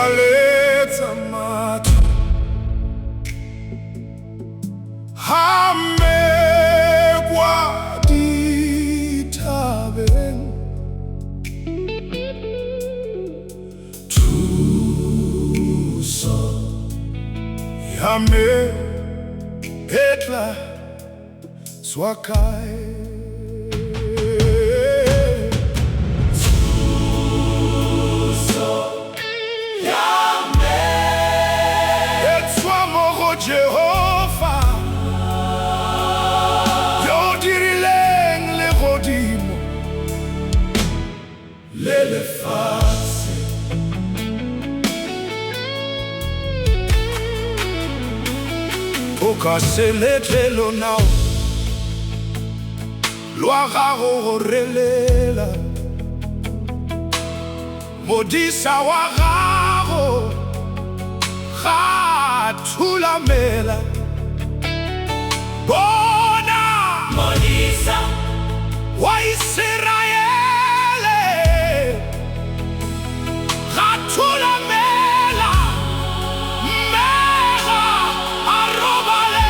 Letsa matho hame kwa dithabeng thuso ya me etla tswa kae Jehova yo dirileng le godimo le lefatshe o ka se letlelo nao lwa gago go relela modisa wa gago thulamela bona modisa wa Israele ga thulamela mega arobale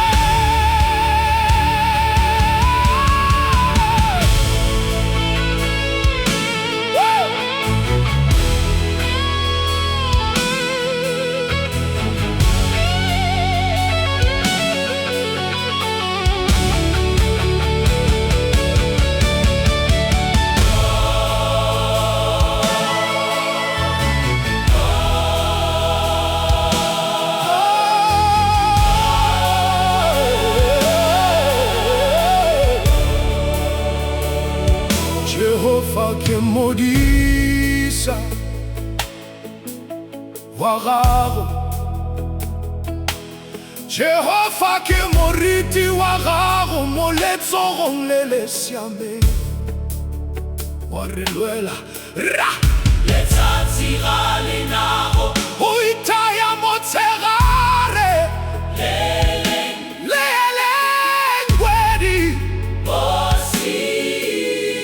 Jehova ke modisa wa gago Jehova ke moriti wa gago mo letsogong le le siameng wa re lwela ra letsatsi ga le nago o itaya motshegare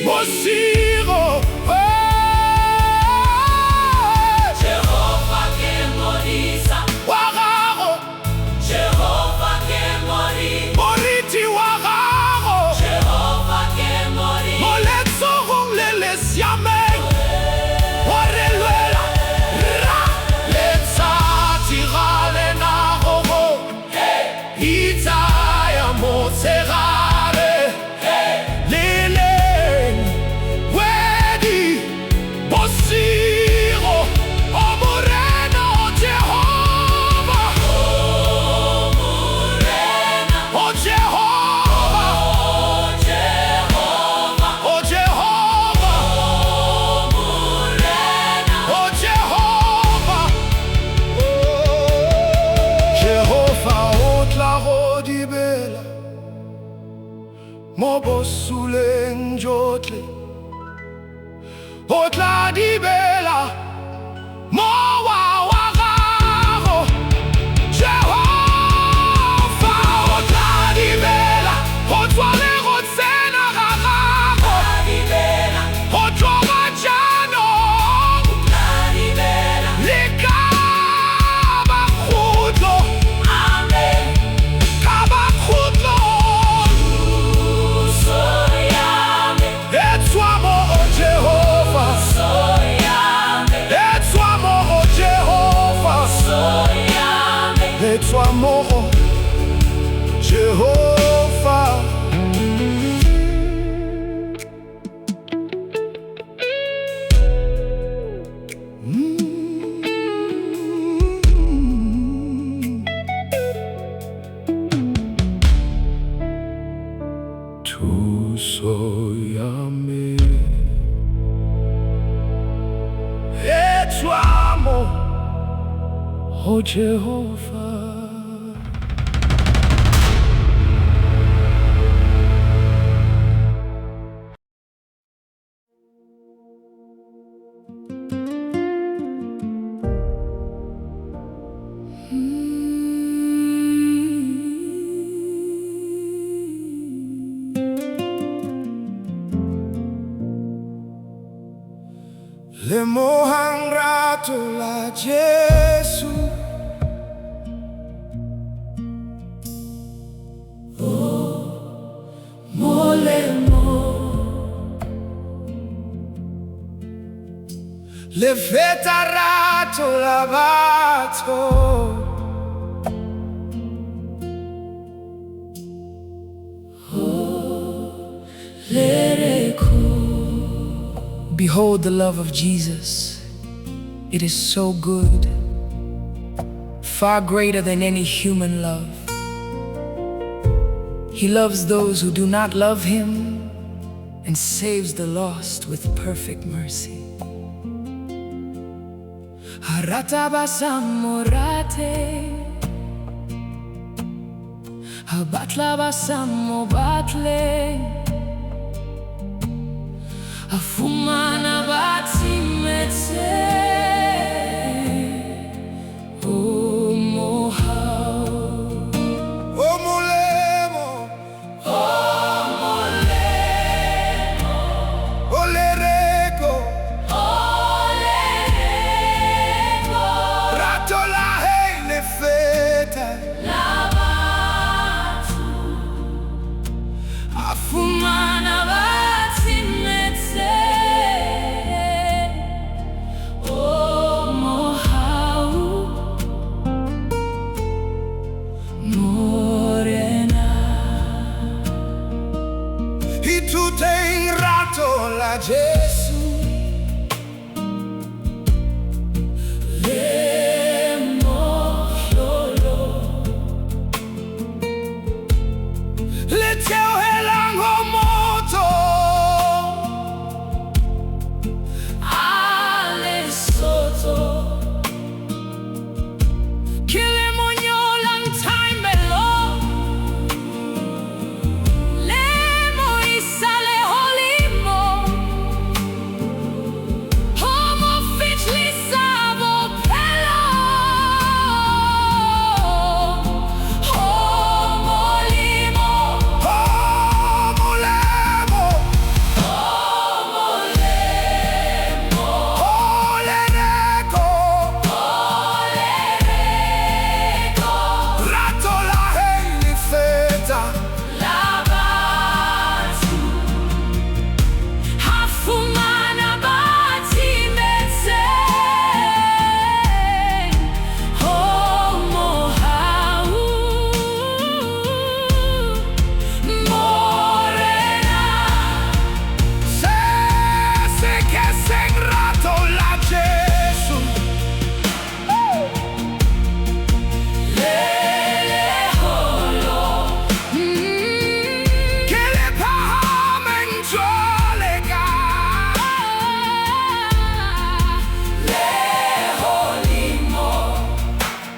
Bosigo Jehova ke modisa wa gago Jehova ke moriti wa gago Jehova ke moriti mo letsogong le le siameng wa re lwela ra letsatsi ga le nago itaya motshegare mo bosuleng jotle o tla dibela mo wa gago Jehova o tla dibela go tswa le go tsena ga gago go tloga jaanong le ka bakgutlo ka bakgutlo Tswa mo Jehova thuso ya me tswa mo Jehova le mohang ra rato la Jesu. Molemo le feta rato la batho. Behold the love of Jesus. It is so good, far greater than any human love. He loves those who do not love Him and saves the lost with perfect mercy. Harata basamorate, habatla basamobatle, afumana batimetse. Oh mohau, oh molemo, oh molemo, oh lereko, oh lereko, rato la hei le feta la batu, afumana batimetse. Oh mohau, morena, hituteng rato la Jesu.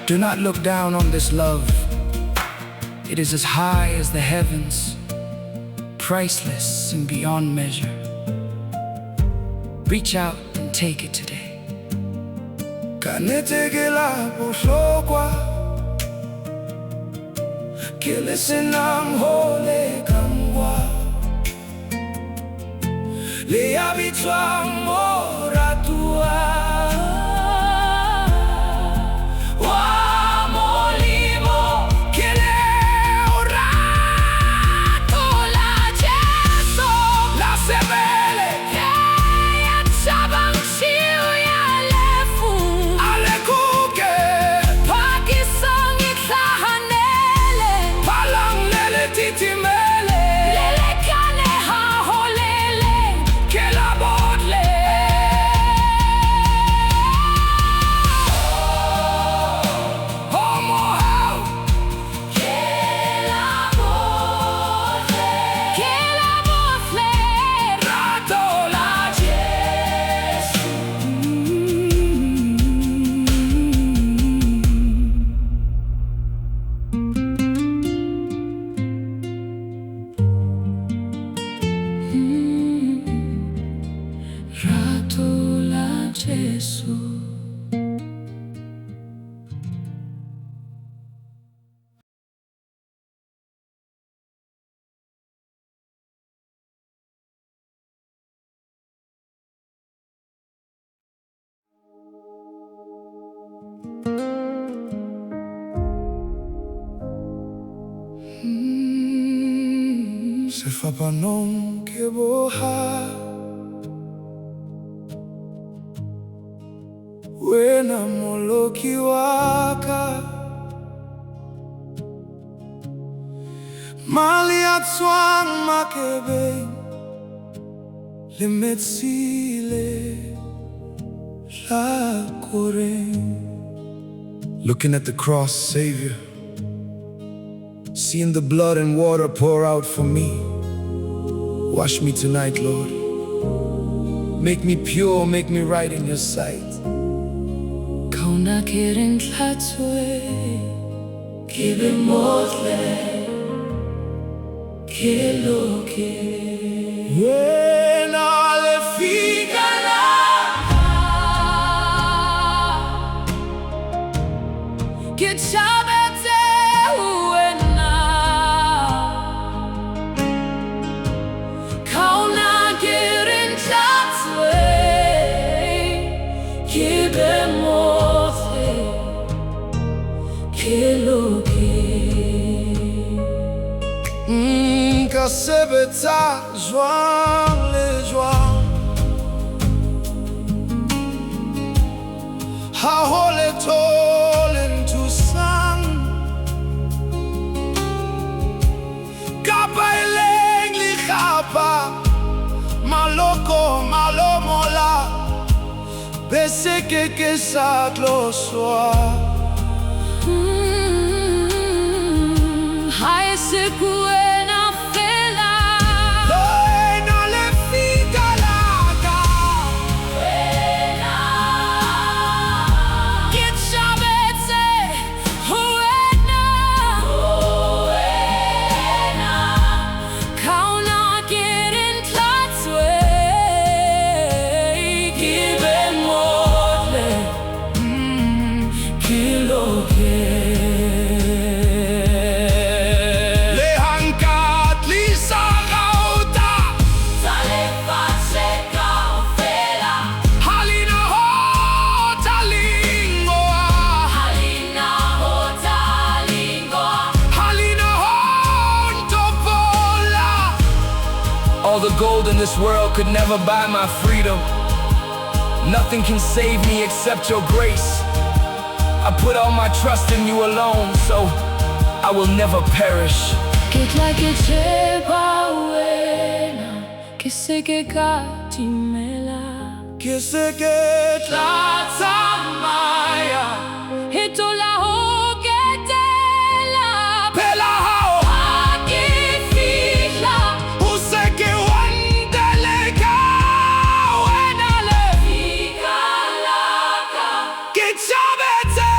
Do not look down on this love. It is as high as the heavens, priceless and beyond measure. Reach out and take it today. Kgethegileng bohlokwa ke le senang hole ka moa, le ya bitswang mo ratua. sefapanong ke boha wena moloki waka mali ya tswa makebe le metsile la koreng. Looking at the cross, Savior, seeing the blood and water pour out for me. Wash me tonight, Lord. Make me pure, make me right in your sight. Kauna kirin tlatswe, kibe motle, kiloke. When alle figala Kichabete uena Kauna kirin tlatswe, kibe motle, kiloke. ka sebetsa jwang le jwang ha ho letho le nthusang kapa e leng lekgapha maloko malomola bese ke sa tloswa Hai sekuena fela Wena le fikalaka Wena Kichabete Wena Wena Kauna kirin tlatswe Kibe motle Kiloke All the gold in this world could never buy my freedom. Nothing can save me except your grace. I put all my trust in you alone, so I will never perish. Kitla kichepa wena Kiseke katimela Kiseke tlatsa maya Hitola hoketela Pela hao Akifihla Useke wandeleka Wena le Fikalaka Kichabete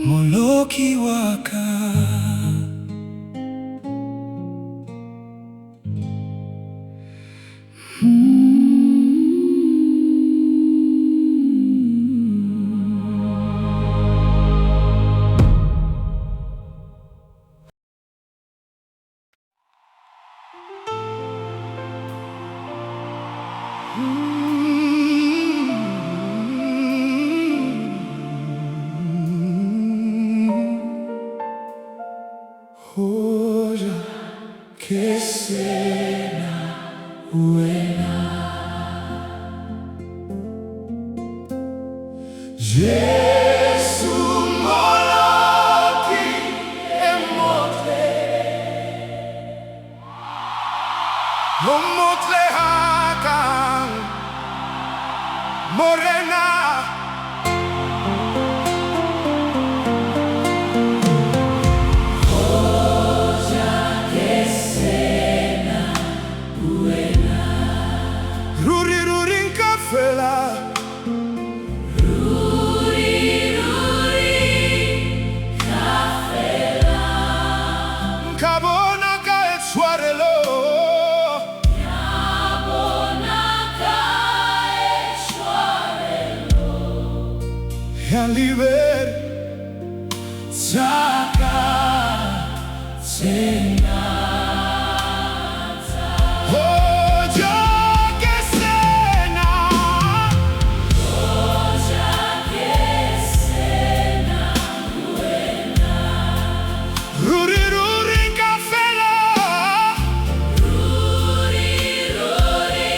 Moloki waka Hoja que cena buena Jesus moloki emotle Momotle hakang morena Ruri ruri nkafela Ruri Yalibere Saka Sena Hoja Kesena Wena Ruri Ruri Kafela Ruri Ruri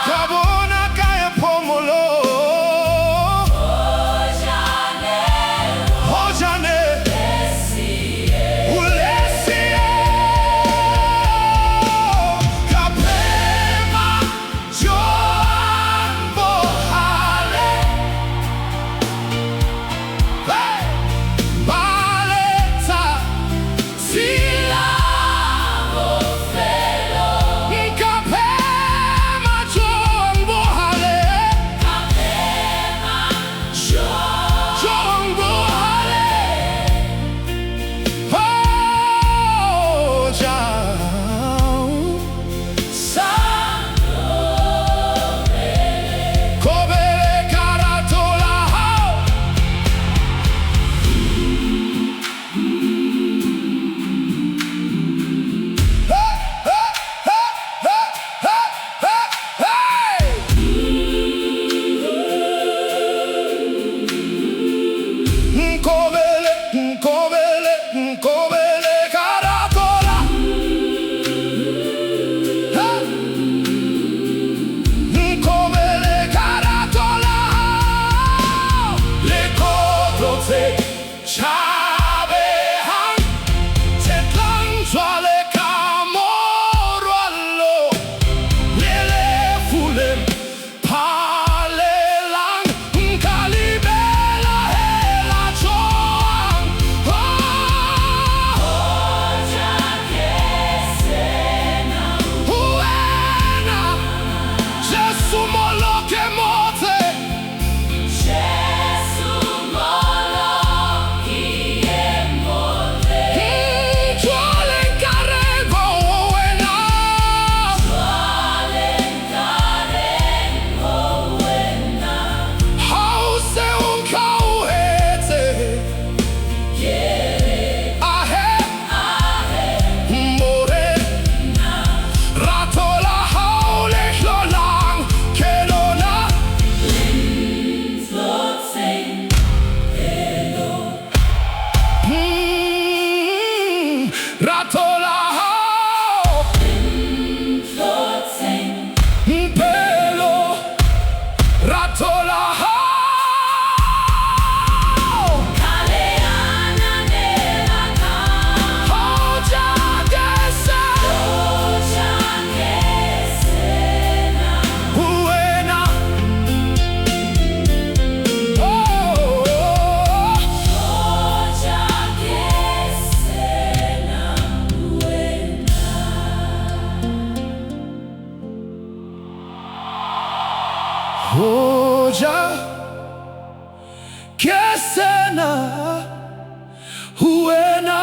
Kabona Kaya Pomolo Hojane Ulesie Kapema Joambo Hale Baleta Sila Felo Kapema Joambo Hale Joambo Hale Hoja Kobele Karatola Nkobele, nkobele, nkobele karatola Nkobele karatola Lekotote Chabehan Tetlang Swale Kamorwalo Lele Fulem Palelang Kalibela Hela Choang Hoja Kesena Uena Jesu Moloke Mote Jesu Moloke Mote Chwalen Karengo Uena Chwalen Karengo Uena Hause Unkauhete Ahe More Ratola Haule Hlolang Kelona Ratola Hau Pelo Ratola Hau Hoja Kesena Uena Hoja Kesena Uena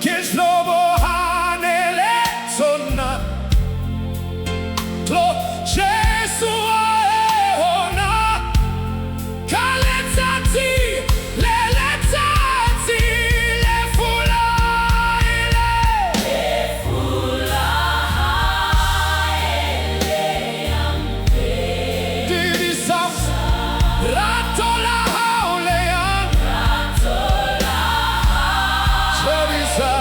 Kislobo hanele sona Tlo Jesu aeona Kaletsatsi leletsatsi lefula ile Divisa ratola haolean Divisa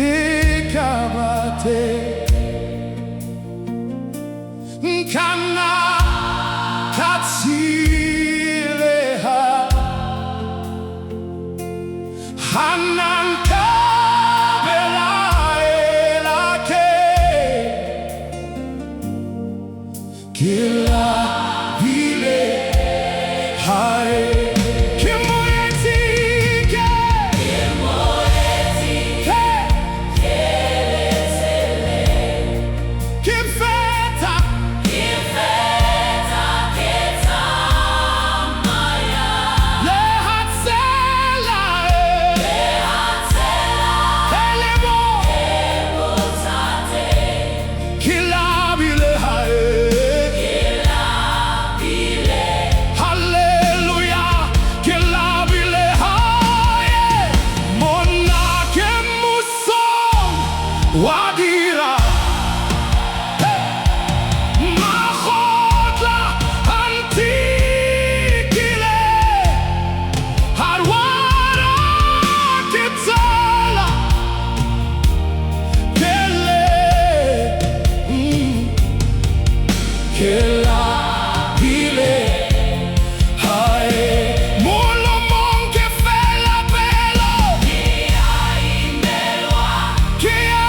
likabate nkana katsileha hananka belaelake kila vile hai Wadira Mahotla Antikile Harwara Kitsala Kele Kela Hile Hai Mulo Monke Fela Belo Kia Imelwa Kia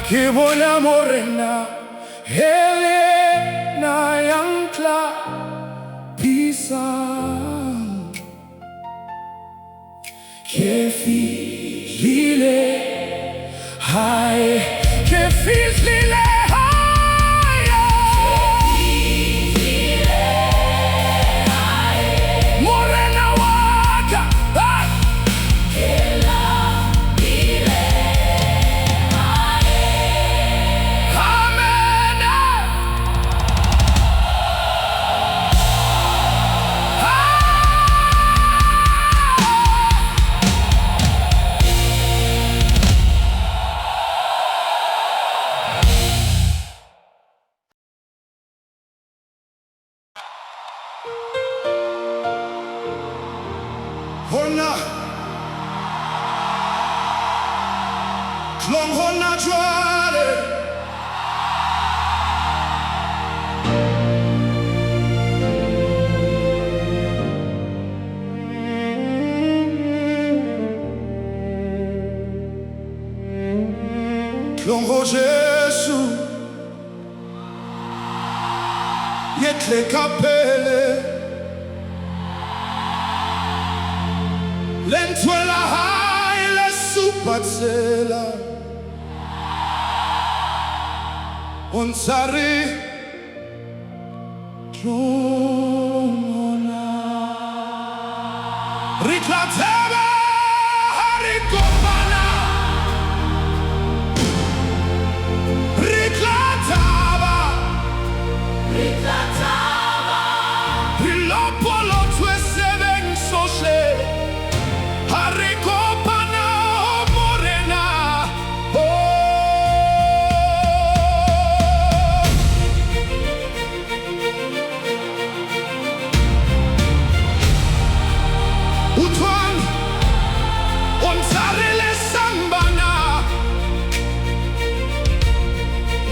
Kibona morena Helena yankla Pisa Kefi lile Hai Kefi lile Hai Morena waka Hona Klong hona jwale Klong ho Jesu Yetle kapele Lentwela hai le supatsela Unsari Tromona Riklateba Harikopana Riklataba Rilopolo twese veng soshe Harikopana morena Utwang Onsarile Sambana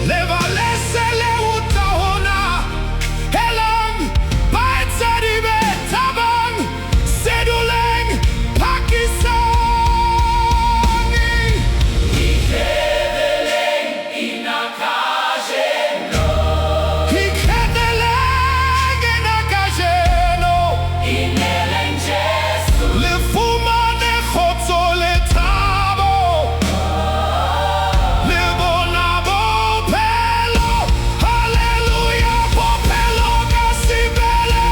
Levalese le utahona Helang Baitsadibe Tabang Seduleng Pakisangi Kgethegileng inakajeno Kgethegileng inakajeno Ineleng Jesu Le fumane khotso le thabo Le bona bophelo Hallelujah bophelo ka sefela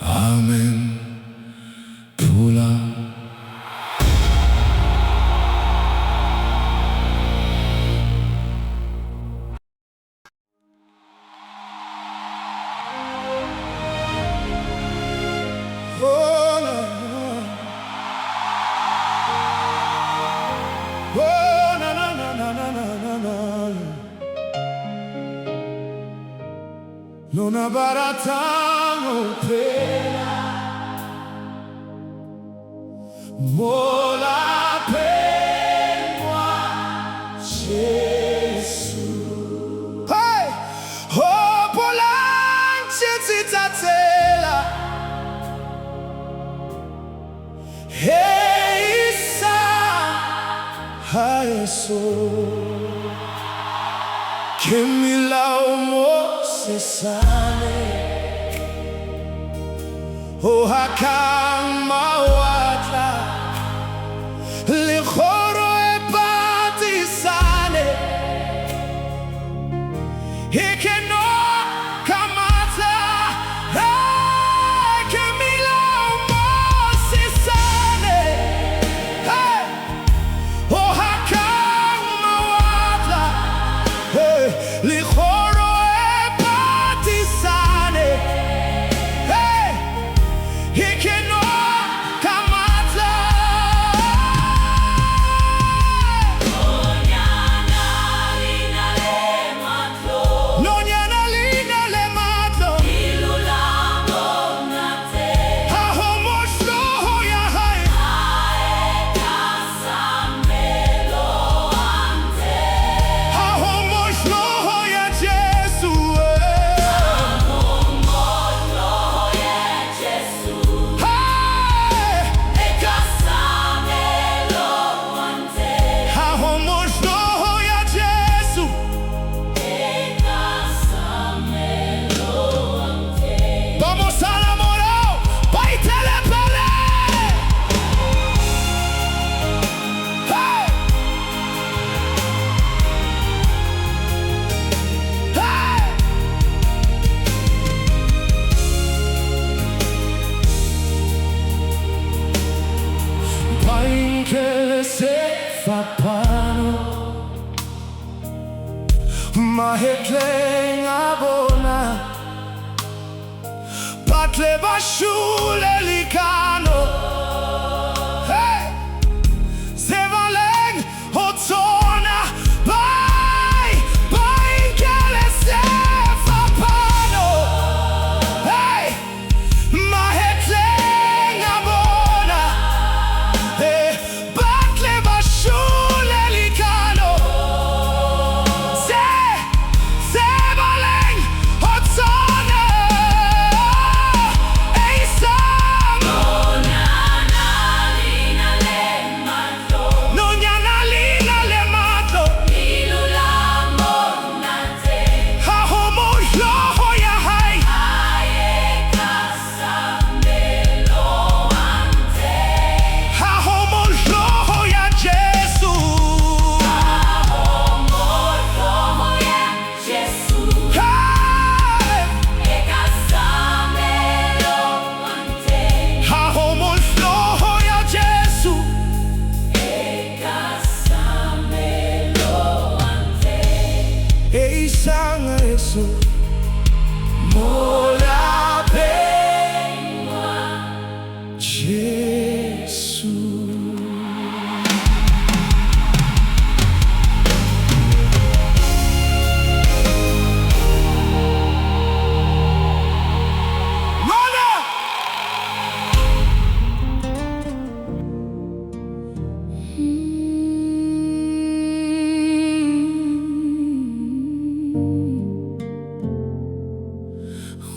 Amen. Pula. Non abaratang pela mola penwa Jésus. Hey, oh polang tlisetsa hey sa haeso Kemila Setswana O hakang mawatla Le khoro e patisane Ikeno kamata Kemila Setswana O hakang mawatla Le khoro Mahetleng abona Batle bashule likano Hey Jesu mola pema Jesu.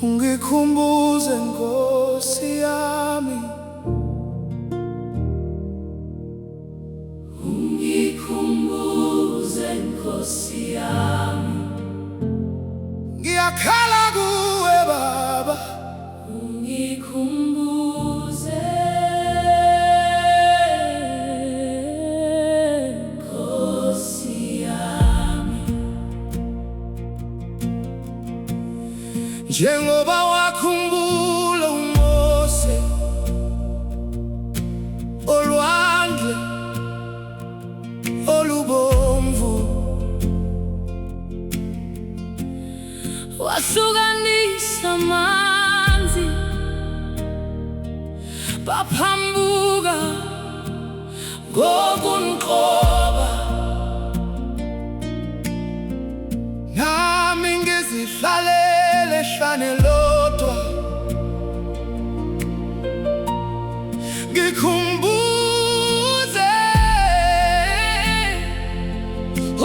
Ungikhumbuze Nkosi yami, ungikhumbuze Nkosi yami, ngiyakhala kuwe Baba, ungikhumbuze Nkosi yami, njengoba wakhumbula uMose olwandle olubomvu, wahlukanisa amanzi baphambuka ngokunqoba, nami ngizihlalele hlane lodwa ngikhumbuze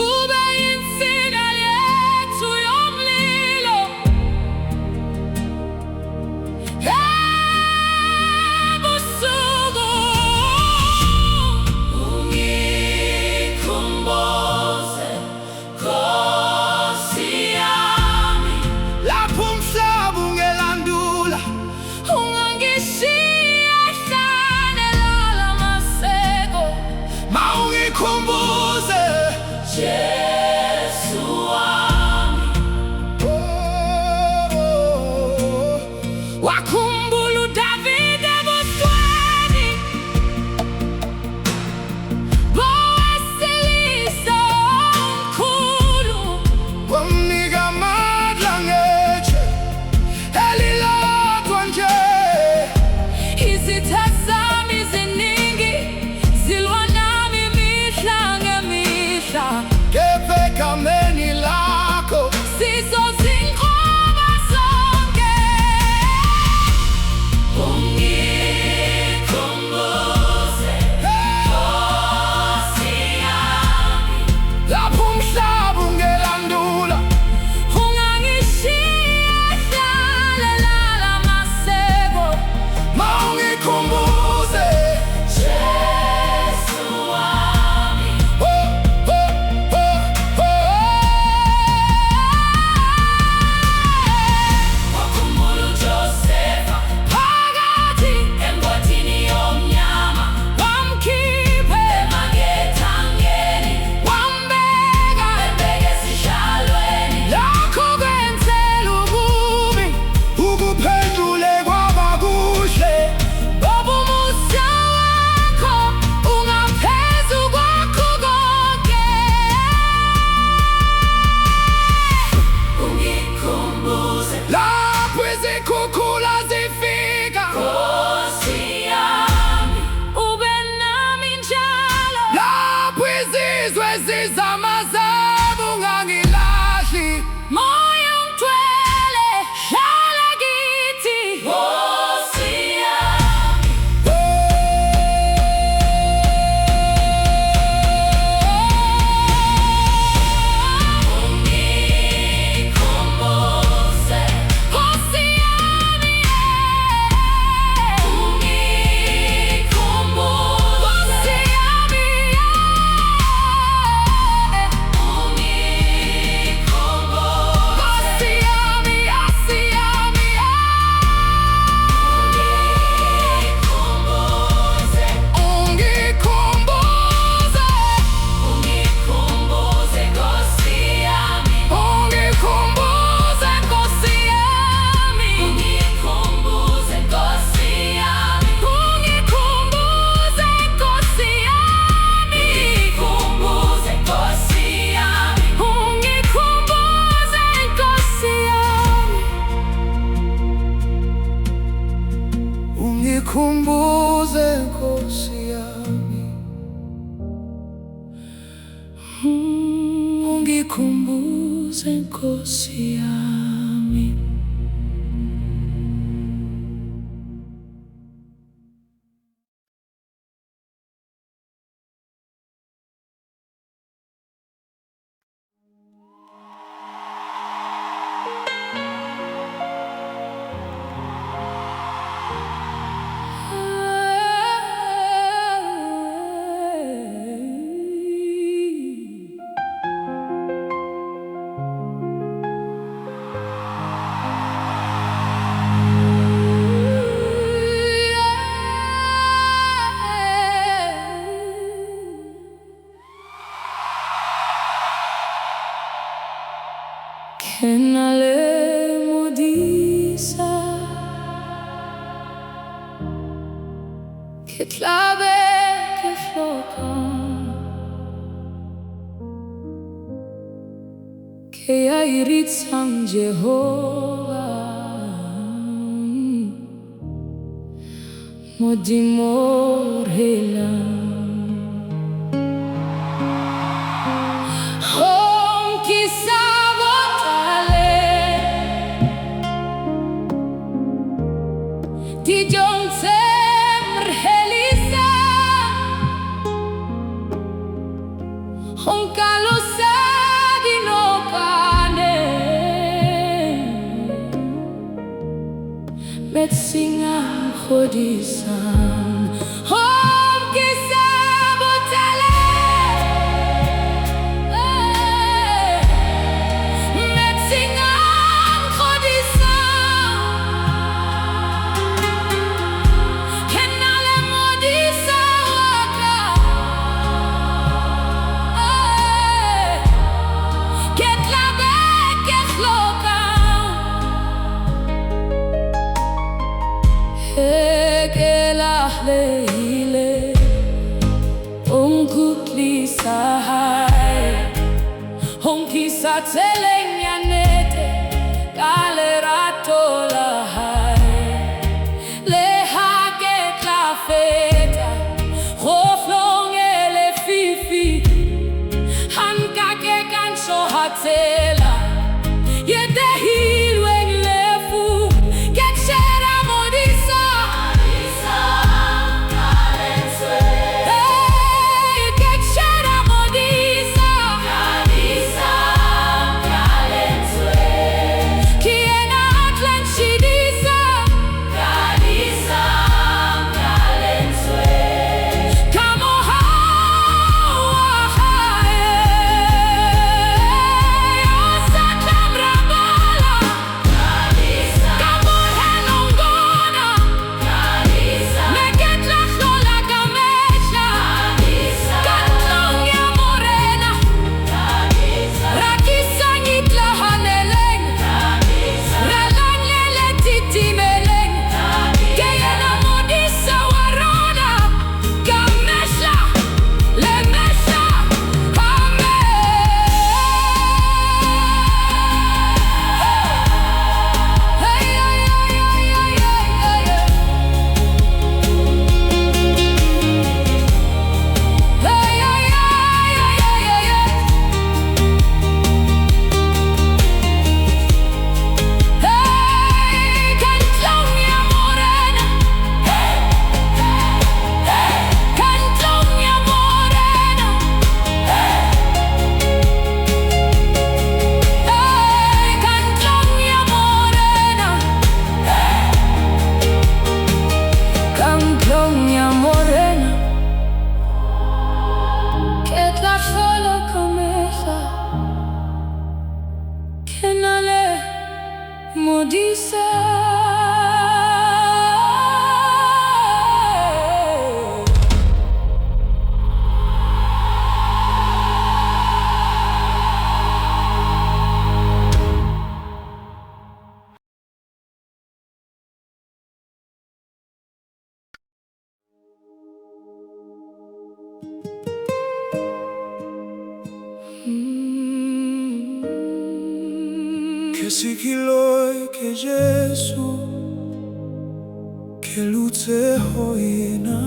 ube yinsika yethu yomlilo ebusuku, ungikhumbuze Nkosi yami, lapho umhlaba ungelandula, ungangishiya hlane lalamaseko, mawungikhumbuze Jesu wami, wakhumbula uDavide ebusweni bowesilisa omkhulu, wamnika amandla ngeche elilodwa nje, izitha zami ziningi zilwa nami mihla ngemihla, kepha egameni lakho sizozinqoba zonke. Ungikhumbuze Nkosi yami, lapho umhlaba ungelandula, ungangishiya hlane lalamaseko, mawungikhumbuze Jesu wami, oh, oh, oh, oh. wakhumbula uJosefa phakathi embothini yomnyama, wamkhipha emakethangeni, wambeka esihlalweni, Lakho kwenzela ububi ukuphendule kwaba kuhle, ngoba umusa wakho ungaphezu kwakho konke. Ungikhumbuze lapho izikhukhula zifika, Nkosi yami, ube nami njalo, lapho izizwe zizamazaba ungangilahli, moya ungithwele hlala kithi, Nkosi yami, ungikhumbuze Nkosi yami, ungikhumbuze Nkosi yami, Ungikhumbuze Nkosi yami. Kenale modisa ke tlabe ke hloka ke ya iritsang Jehova modimo rela met singa khodisan hom kisa botale met singa khodisan kenale modisa waka ket la beke floka Lehile Unkutli sahai Honkisa telenya nete Galerato lahai Leha get la feta Hoflong ele fifi Hanka ke kancho hatela Yede hilweng lefu Get shera modisa Sikiloi ke Jesu ke lutse hoina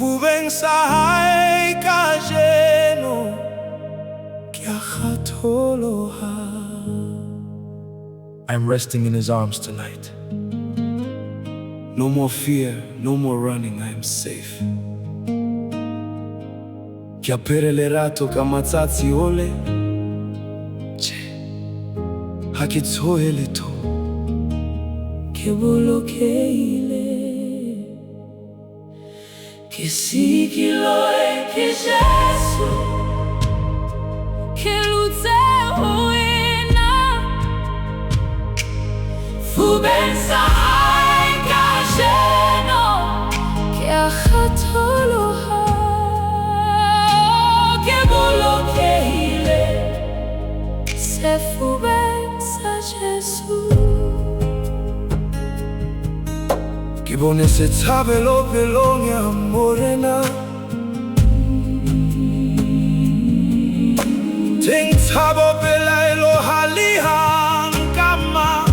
Sefubeng sa hae kajeno ke a kgatholoha. I'm resting in his arms tonight. No more fear, no more running, I am safe. Ke apere lerato ka matsatsi ole, ha ke tshohe letho, ke bolokehile. Ke sikiloe ke Jesu, ke lutse ho wena. Fubeng sa hae kajeno ke a kgatholoha, ke bolokehile. sefubeng sa Jesu. Ke bone thapelo pelong ya morena, teng thabo pelaelo halihang kama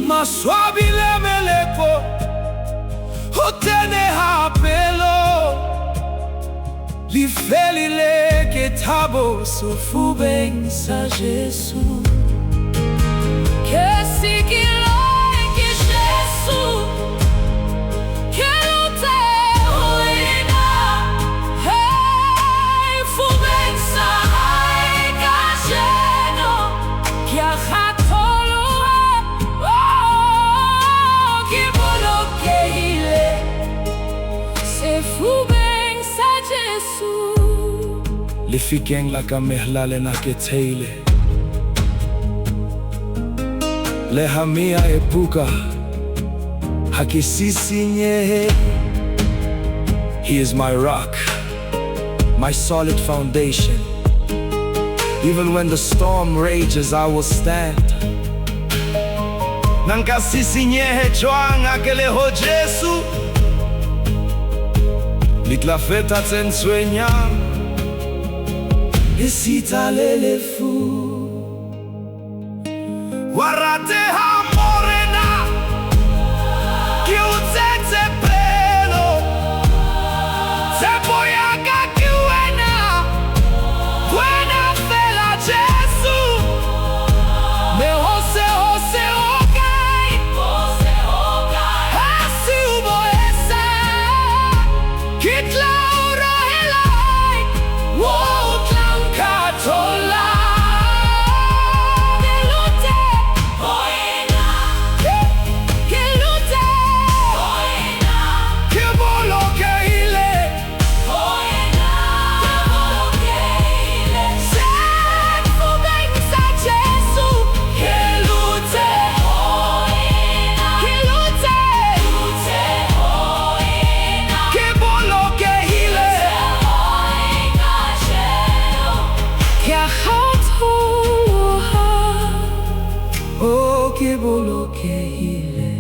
maswabile meleko hotene hapelo lifelile ke thabo sefubeng sa Jesu. Ke sikiloe ke Jesu, ke lutse ho wena. Hey, fubeng sa hae kajeno Ke a kgatholoha, ke bolokehile. sefubeng sa Jesu. Lifikeng la ka mehlale na ke theile, le hamia e puka ha ke sisinyehe. He is my rock, my solid foundation. Even when the storm rages, I will stand. Nanka sisinyehe tswa ngakele ho Jesu, litlafeta tsenswenyang esita lelefu. Warate ha morena, ki utsetse pelo, tsepo yaka ki wena, wena fela Jesu. Me hose okai, hasi uboesa, kitla urohelai, wotlam katola. Ke bolokehile,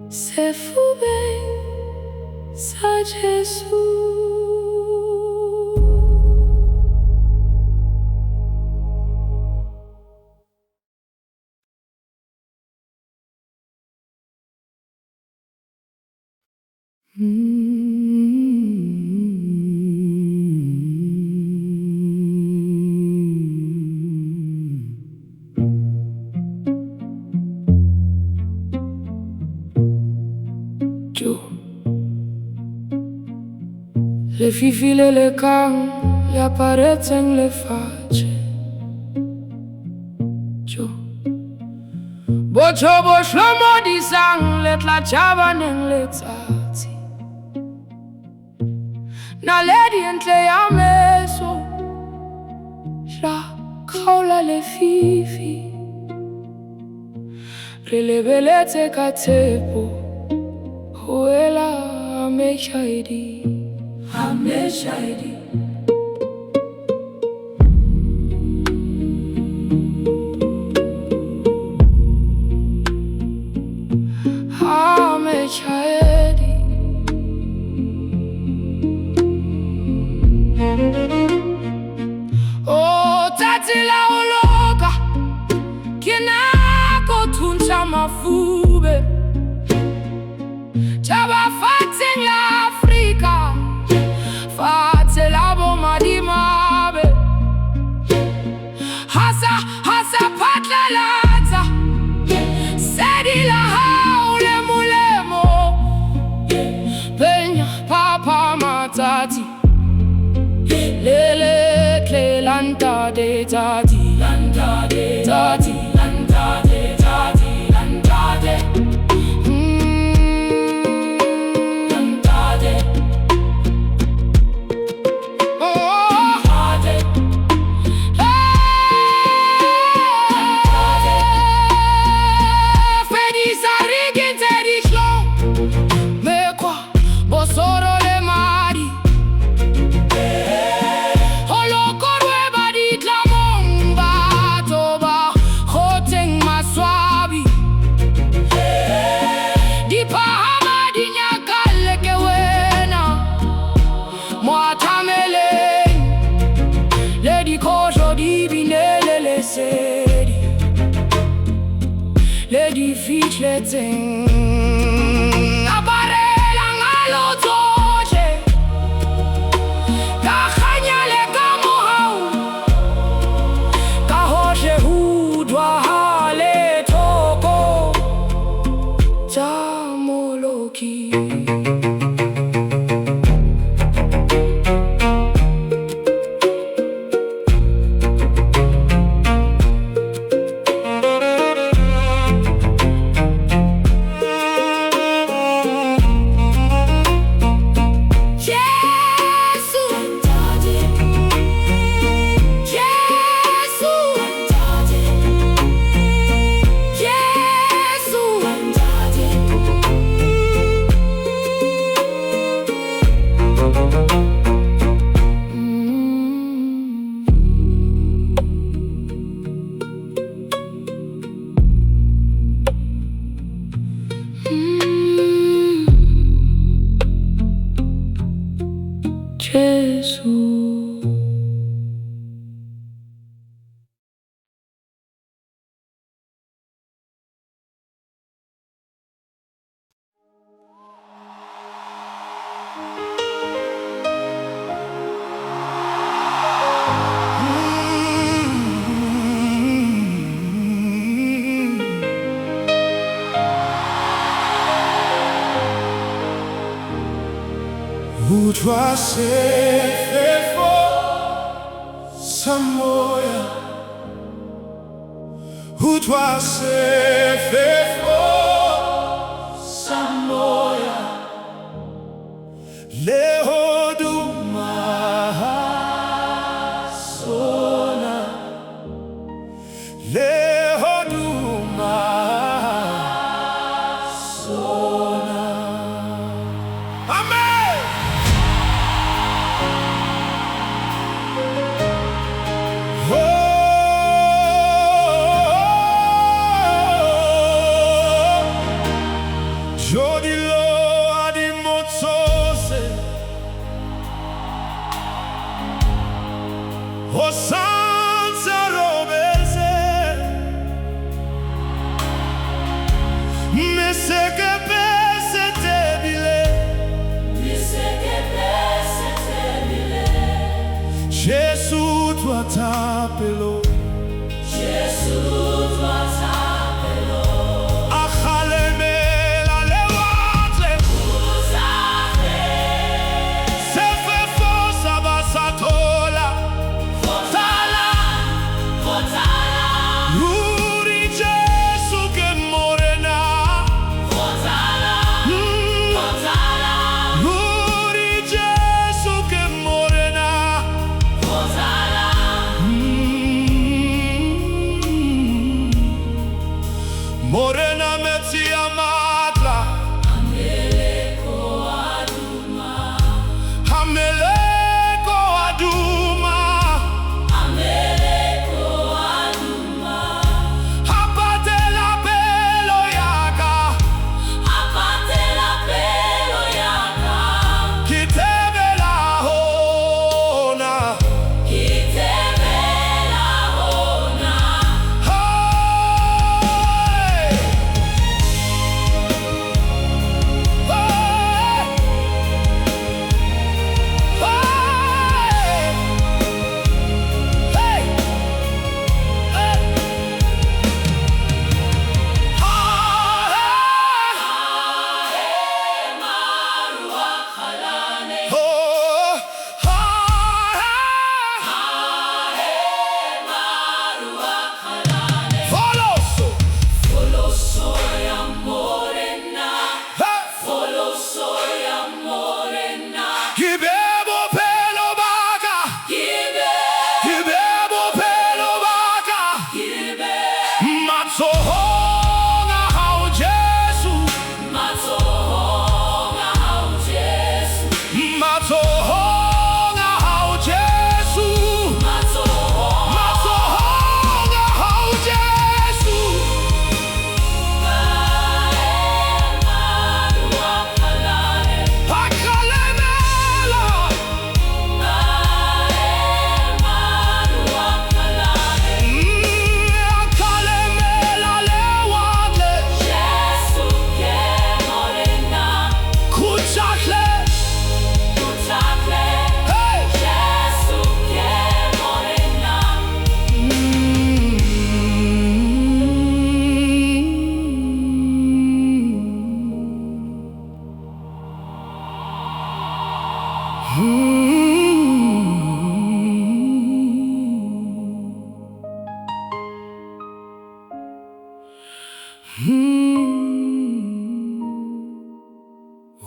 Sefubeng sa Jesu. Le fifile le kang le aparetseng lefatshe. Botsho bo hlomodisang le tla tjhabaneng letsatsi. Naledi entle ya meso tla kgaola lefifi. Re lebeletse ka tshepo ho ela ameshahidi. Ameshahidi. Ameshahidi. Oh, tatila uloka kina kotuncha mafube. landade, tati, landade, tati, landade, tati, landade. Landade. Oh, landade. Fedisa rigin tedi slow. Me kwa bosoro le mari. Holokorwe badi tlamomba toba khoteng maswabi. Di pahama di nyakale ke wena Mwatameleng Lady Kojo di binele le sedi Lady Fichleteng Abarela ngalo toche Kahanya le kamohau Kahoje hudwa hale toko Jamoloki. Utwa sefefo samoya Utwa sefefo samoya Lehoduma sona Lehoduma sona Amen. Jésus, toi t'appelons. Jésus, toi t'appelons. Achaleme la lewatre. Vous avez. C'est fait force à Basatola. Fotala, fotala. Uri Jésus que morena. Fotala, fotala. Uri Jésus que morena. Fotala.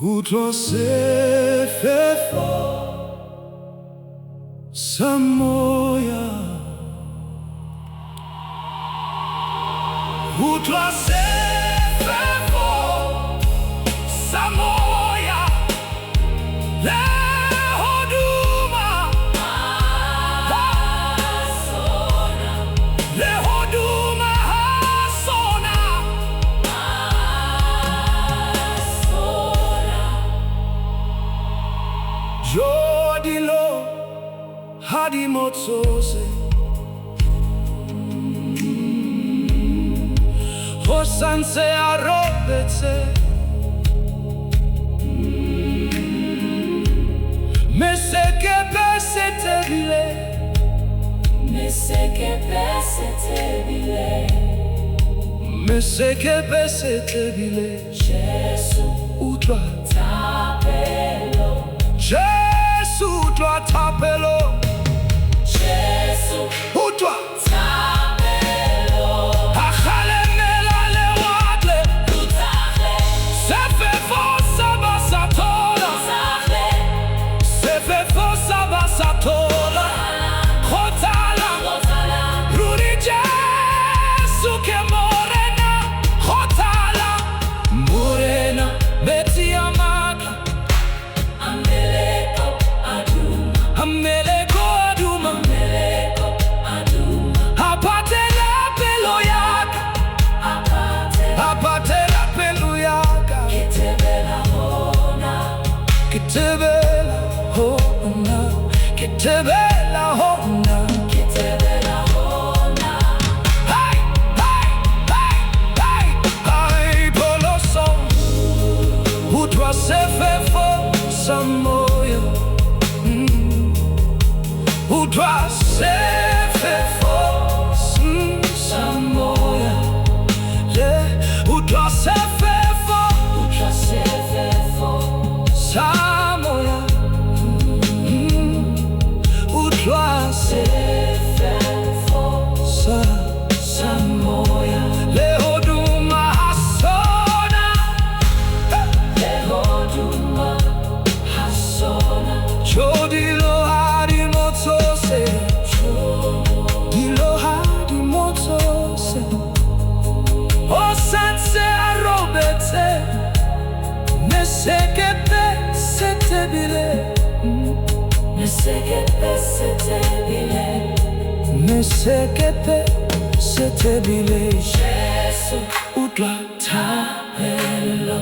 Utlwa sefela sa moya, utlwa sefela sa moya, le hoduma hasona, le hoduma hasona, jodilo hadi motsose, hosanse arobetse, mesekepe setebile, mesekepe setebile, mesekepe setebile, Jesu utlwa thapelo, Jesu utlwa thapelo, Jesu utlwa thapelo, akhalemela lewatle, utahle, sefefo sabasatola, utahle, sefefo sabasatola, khotala, otala, ruri Jesu ke morena, khotala, morena, beti amaki, ameleko aduma, ameleko aduma, ameleko aduma, apatela pelo yaka, apate, apatela pelo yaka, ketebela hona, kitebela hona, kitebela hona. ketebela hona, Hey, hey, hey, hey, hey, poloso, utlwa sefefo sa moya, utlwa sefefo sa moya, utlwa sefefo utasefefo, sa moya, utlwa sefefo, sa samoya, lehoduma hasona, lehoduma hasona, jodilo hadi motsose, dilo hadi motsose, osanse arobetse, mesekepe setebile, mesekepe setebile, mesekepe setebile, Jesu utlwa thapelo,